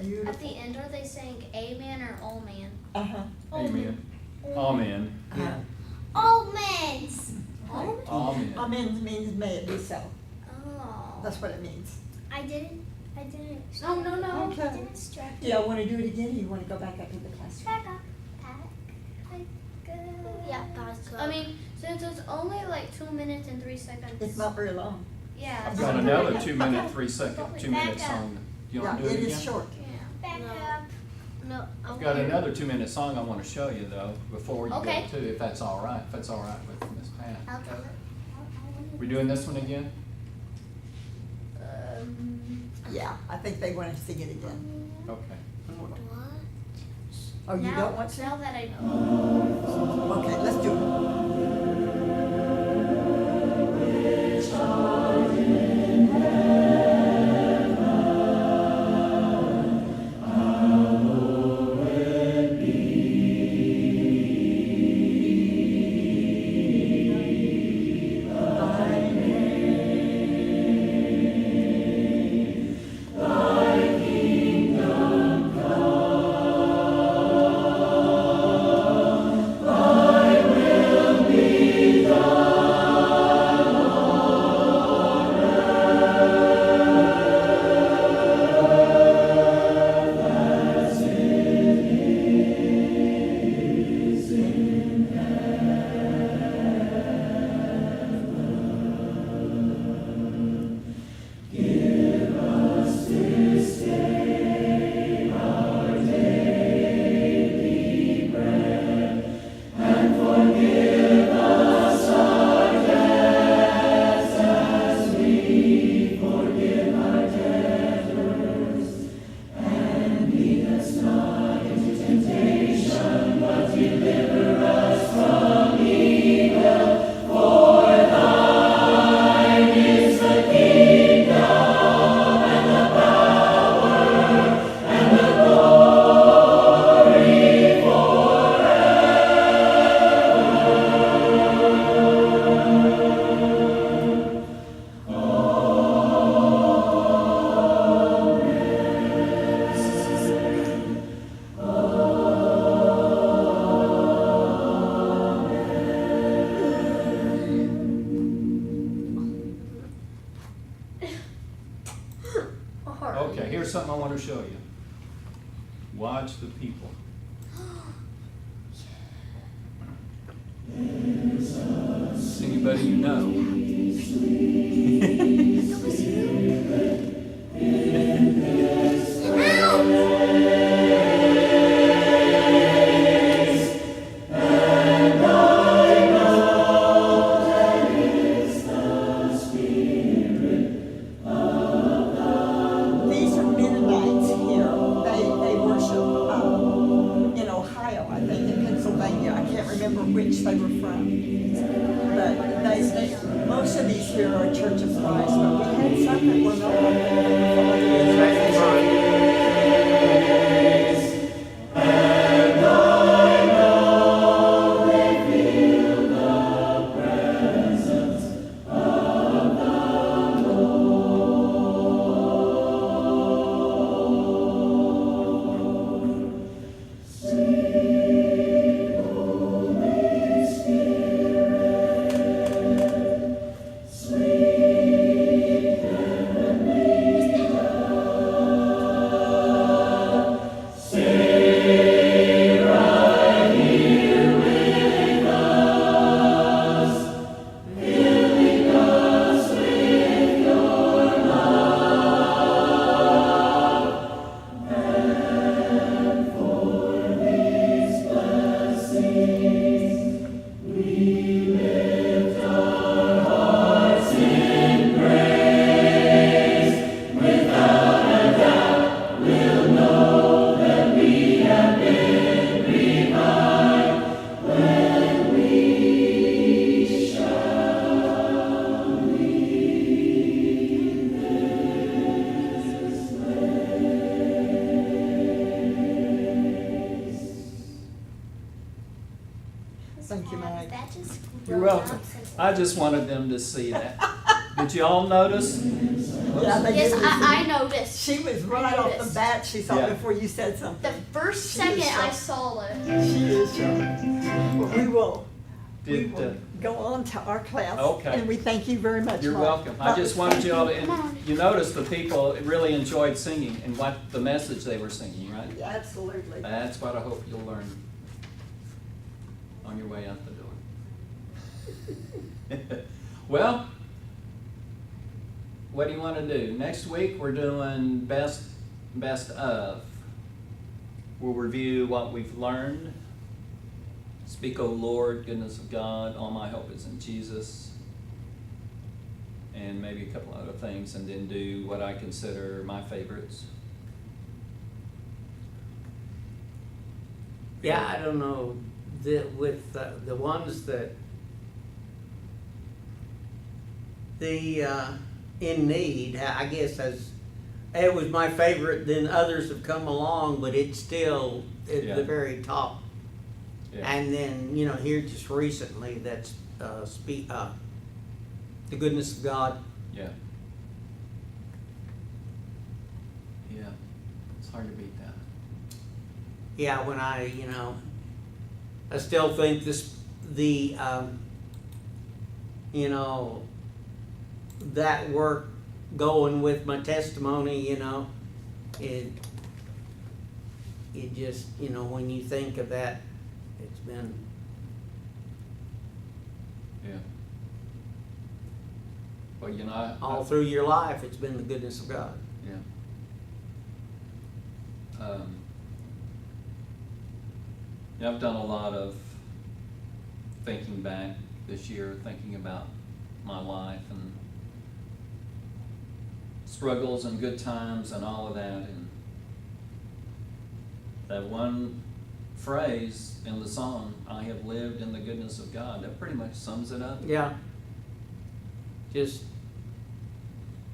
beautiful. At the end, are they saying amen or all man? Uh-huh. Amen. Amen. Yeah. Almonds. Amen. Amen means may it be so. Oh. That's what it means. I didn't. No, no, no. Okay. I didn't distract Do y'all want to do it again, or you want to go back up to the classroom? Back up. Yeah, back up. I mean, since it's only like 2 minutes and 3 seconds. It's not very long. Yeah. I've it's got not another very- 2 minute, 3 second, 2 minute Back up. song. You Yeah, want to do it it again? is short. Yeah. Back up. No. I've got another 2 minute song I want to show you though, before you Okay. go to, if that's all right, with Miss Pat. I'll do it. We doing this one again? Yeah, I think they want to sing it again. Okay. What? Oh, you don't want to? Now that I know. Okay, let's do it. Okay, here's something I want to show you. Watch the people. Anybody you know? These are Mennonites here. They worship in Ohio, I think, in Pennsylvania. I can't remember which they were from. But most of these here are Church of Christ, but we had some that were not. I think they were from other denominations. Thank you, Mike. That just You're welcome. I just wanted them to see that. Did you all notice? Yeah, they Yes, did I listen. noticed. She was right off the noticed. bat, she saw Yeah. before you said The something. first She is second I sharp. saw it. She is sharp. Well, we Did, will go on to our class. Okay. And we thank you very much, You're Mike. welcome. I just wanted you all to, Come on. you noticed the people really enjoyed singing and what the message they were singing, right? Yeah, absolutely. That's what I hope you'll learn on your way out the door. Well, what do you want to do? Next week, we're doing best of. We'll review what we've learned. Speak, O Lord, goodness of God, all my hope is in Jesus. And maybe a couple other things, and then do what I consider my favorites. Yeah, I don't know, with the ones that, in need, I guess it was my favorite, then others have come along, but it's still at Yeah. the very top. Yeah. And then, here just recently, that's, the goodness of God. Yeah. Yeah. It's hard to beat that. Yeah, when I still think that work going with my testimony, it just, when you think of that, it's been, Yeah. Well, all through your life, it's been the goodness of God. Yeah. Yeah, I've done a lot of thinking back this year, thinking about my life and struggles and good times and all of that. And that one phrase in the song, I have lived in the goodness of God, that pretty much sums it up. Yeah. Just,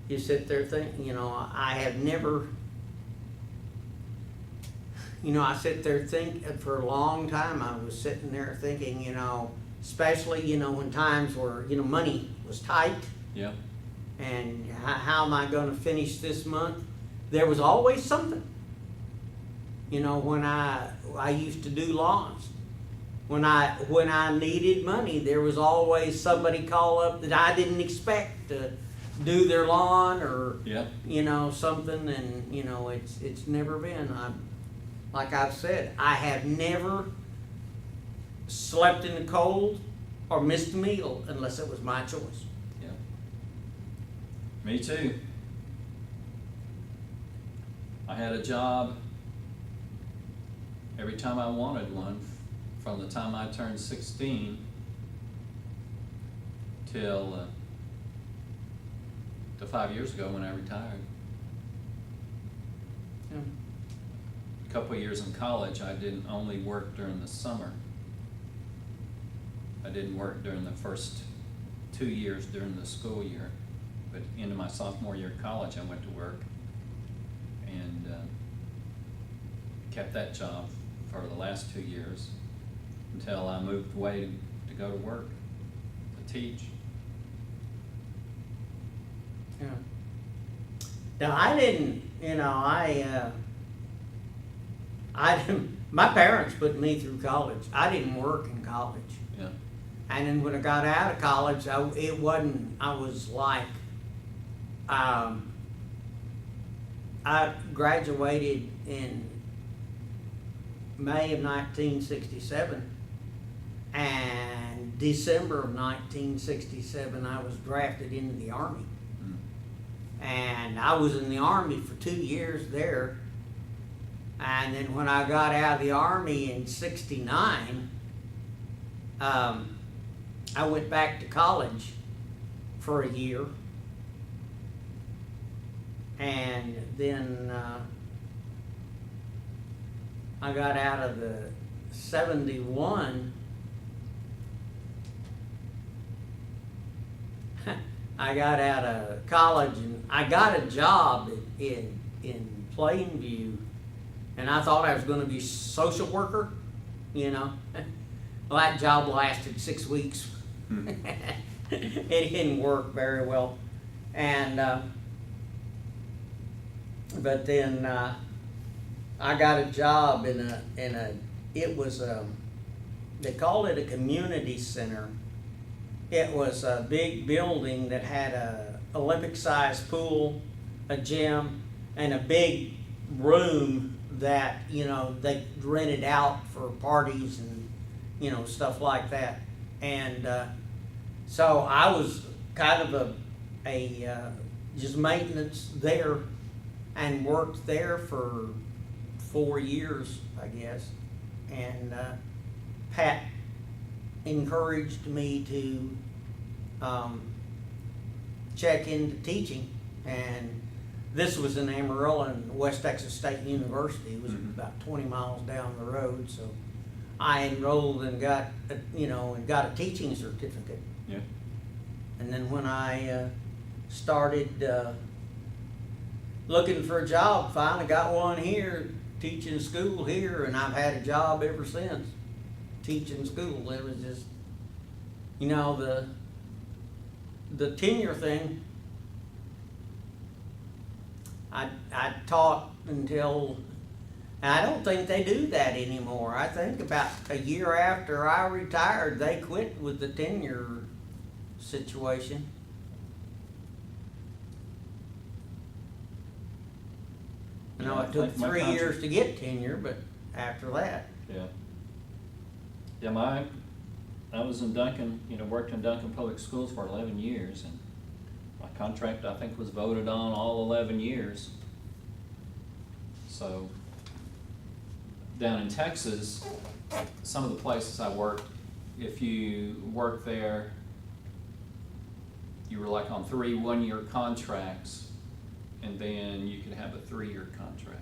you sit there thinking, I have never, I sit there for a long time, I was sitting there thinking, especially, when times where, money was tight, Yeah. and how am I gonna finish this month? There was always something. When I used to do lawns, when I needed money, there was always somebody call up that I didn't expect to do their lawn or Yeah. something, and it's never been. Like I've said, I have never slept in the cold or missed a meal unless it was my choice. Yeah. Me too. I had a job every time I wanted one, from the time I turned 16 till 5 years ago when I retired. Yeah. A couple of years in college, I didn't only work during the summer. I didn't work during the first 2 years during the school year, but into my sophomore year of college, I went to work and kept that job for the last 2 years until I moved away to go to work, to teach. Yeah. Now I didn't, I didn't, my parents put me through college. I didn't work in college. Yeah. And then when I got out of college, I was like, I graduated in May of 1967, and December of 1967, I was drafted into the Army. And I was in the Army for 2 years there. And then when I got out of the Army in '69, I went back to college for a year. And then I got out of the 71. I got out of college and I got a job in Plainview, and I thought I was going to be a social worker, Well, that job lasted 6 weeks. It didn't work very well, and But then I got a job in a it was they called it a community center. It was a big building that had a Olympic-sized pool, a gym, and a big room that, you know, they rented out for parties and, you know, stuff like that. And so I was kind of a just maintenance there, and worked there for 4 years, I guess. And Pat encouraged me to check into teaching, and this was in Amarillo, and West Texas State University. It was about 20 miles down the road, so I enrolled and got a teaching certificate. Yeah. And then when I started looking for a job, finally got one here, teaching school here, and I've had a job ever since, teaching school. It was just, you know, the tenure thing. I taught until, I don't think they do that anymore. I think about a year after I retired, they quit with the tenure situation. I know it took 3 years to get tenure, but after that. Yeah. Yeah, I was in Duncan, worked in Duncan Public Schools for 11 years, and my contract, I think, was voted on all 11 years. So, down in Texas, some of the places I worked, if you worked there, you were like on 3 one-year contracts, and then you could have a 3-year contract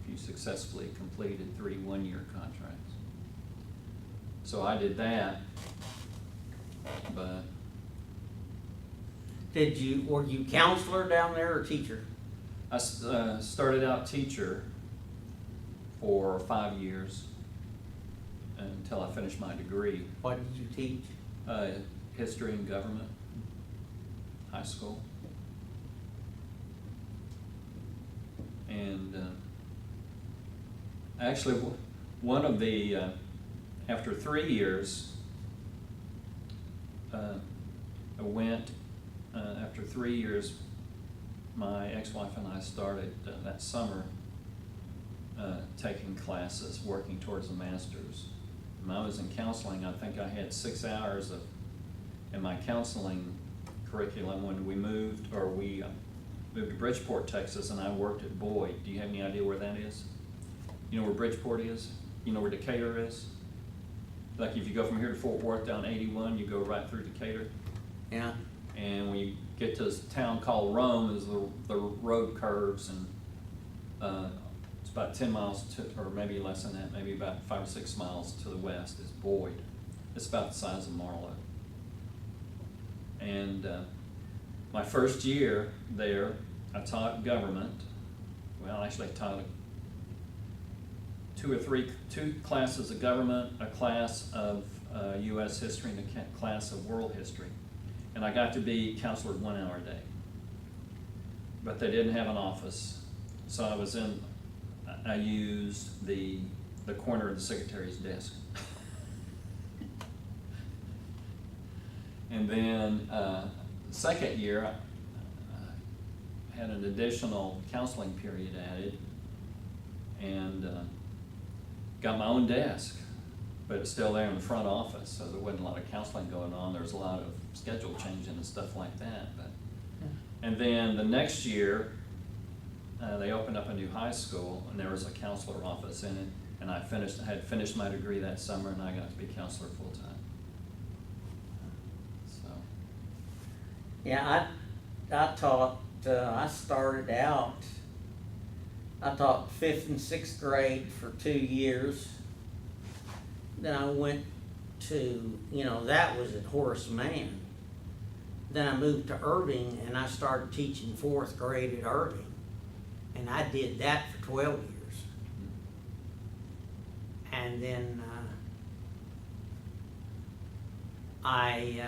if you successfully completed 3 one-year contracts. So I did that, but were you counselor down there or teacher? I started out teacher for 5 years until I finished my degree. What did you teach? History and government, high school. And actually, one of the, after 3 years, I went, after 3 years, my ex-wife and I started that summer taking classes, working towards a master's. When I was in counseling, I think I had 6 hours in my counseling curriculum when we moved to Bridgeport, Texas, and I worked at Boyd. Do you have any idea where that is? You know where Bridgeport is? You know where Decatur is? Like if you go from here to Fort Worth down 81, you go right through Decatur. Yeah. And when you get to this town called Rome, is the road curves, and it's about 10 miles or maybe less than that, maybe about 5 or 6 miles to the west is Boyd. It's about the size of Marlow. And my first year there, I taught government. Well, actually I taught 2 classes of government, a class of U.S. history, and a class of world history. And I got to be counselor 1 hour a day. But they didn't have an office, so I used the corner of the secretary's desk. And then the second year, I had an additional counseling period added, and got my own desk, but it's still there in the front office, so there wasn't a lot of counseling going on. There was a lot of schedule changing and stuff like that. And then the next year, they opened up a new high school, and there was a counselor office in it, and I had finished my degree that summer, and I got to be counselor full-time. So. Yeah, I taught, I started out, I taught 5th and 6th grade for 2 years. Then I went to, that was at Horace Mann. Then I moved to Irving, and I started teaching 4th grade at Irving. And I did that for 12 years. And then I